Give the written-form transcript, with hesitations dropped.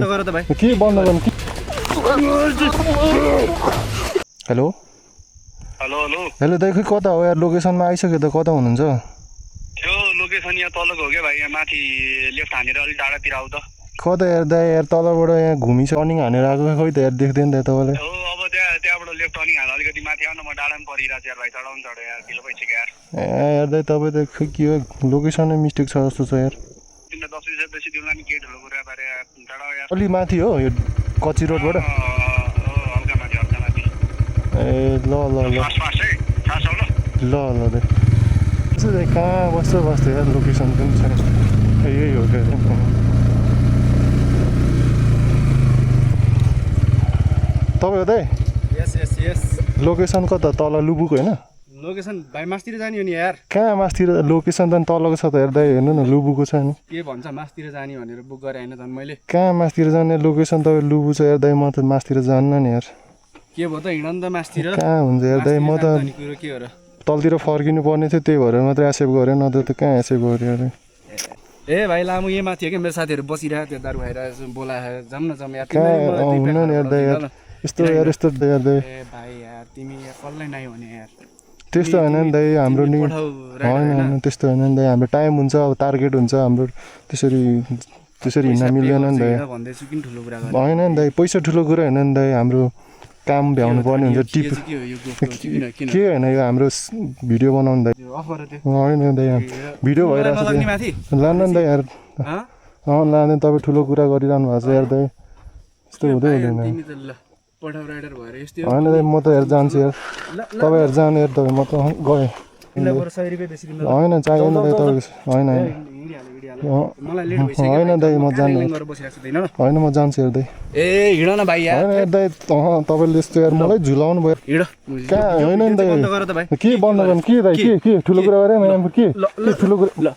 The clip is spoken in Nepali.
गर त भाइ के बन्द गर्नु हेलो हेलो हेलो हेलो दाइ खै कता हो यार लोकेसनमा आइसक्यो त कता हुनुहुन्छ त्यो लोकेसन यहाँ तलको हो क्या भाइ यहाँ माथि लेफ्ट हानेर अलिक डाँडातिर आऊ त कता यार दाइ यार तलबाट यहाँ घुमिस टर्निङ हानेर आएको खै त यार देख्दैन त तपाईँले हो अब त्यहाँबाट लेफ्ट टर्निङ हाल्दा अलिकति माथि आउन म डाँडामा परिरहेको छु यार भाइ चढाउनु चढ्यो यार ढिलो भइसक्यो यार यार दाइ तपाईँ त खै के हो लोकेसनै मिस्टेक छ जस्तो छ यार तिमीलाई 10 रुपियाँ बेसी दिउँला नि के ठुलो कुरा बारे यार चढाऊ यार अलि माथि हो यो कच्ची रोडबाट हल्का माथि ए ल ल ल फास्ट फास्ट है फास्ट आऊ ल ल ल दाइ यसो दाइ कहाँ बस्छ यार लोकेसन पनि छैन यही हो क्या तपाईँ हो दाइ यस यस यस लोकेसन कता तल लुबुक होइन लोकेसन भाइ मासतिर जाने हो नि यार कहाँ मासतिर लोकेसन त तलको छ त यार दाइ हेर्नु न लुबुको छ नि के भन्छ मासतिर जाने भनेर बुक गरेँ होइन झन् मैले कहाँ मासतिर जाने लोकेसन तपाईँ लुबु छ यार दाइ म त मासतिर जान्न नि यार के भयो त हिँड नि त मासतिर कहाँ हुन्छ यार दाइ म त कुरो के हो र तलतिर फर्किनु पर्ने थियो त्यही भएर मात्रै एक्सेप्ट गरेँ नत्र त कहाँ एक्सेप्ट गरेँ अरे ए भाइ लामो यही माथि हो क्या मेरो साथीहरू बसिरहेको थियो दारु खाएर बोलाएर जाऊँ न जाऊँ यार कहाँ हुन्न नि यार दाइ यार यस्तो यार यस्तो यार दाइ ए भाइ यार तिमी कसलाई नै भने यार त्यस्तो होइन नि दाइ हाम्रो नि होइन होइन त्यस्तो होइन नि दाइ हाम्रो टाइम हुन्छ अब टार्गेट हुन्छ हाम्रो त्यसरी हिँड्न मिल्दैन नि दाइ भन्दैछु किन ठुलो कुरा होइन नि दाइ पैसा ठुलो कुरा होइन नि दाइ हाम्रो काम भ्याउनु पर्ने हुन्छ टिप के होइन यो हाम्रो भिडियो बनाउनु दाइ होइन दाइ भिडियो भइरहेको छ लानु नि दाइ यार लाँदैन तपाईँ ठुलो कुरा गरिरहनु भएको छ यार दाइ यस्तो हुँदै हुँदैन होइन दाइ म त हेर जान्छु यार तपाईँहरू जानु यार तपाईँ म त गएँ होइन चाहिएन दाइ तपाईँ होइन होइन दाइ म जान्नु होइन म जान्छु यार दाइ ए हिँड न भाइ होइन यार दाइ तपाईँले यस्तो यार मलाई झुलाउनु भयो कहाँ होइन नि दाइ के बन्द गर्नु के दाइ के ठुलो कुरा गरेँ मैले के ठुलो कुरा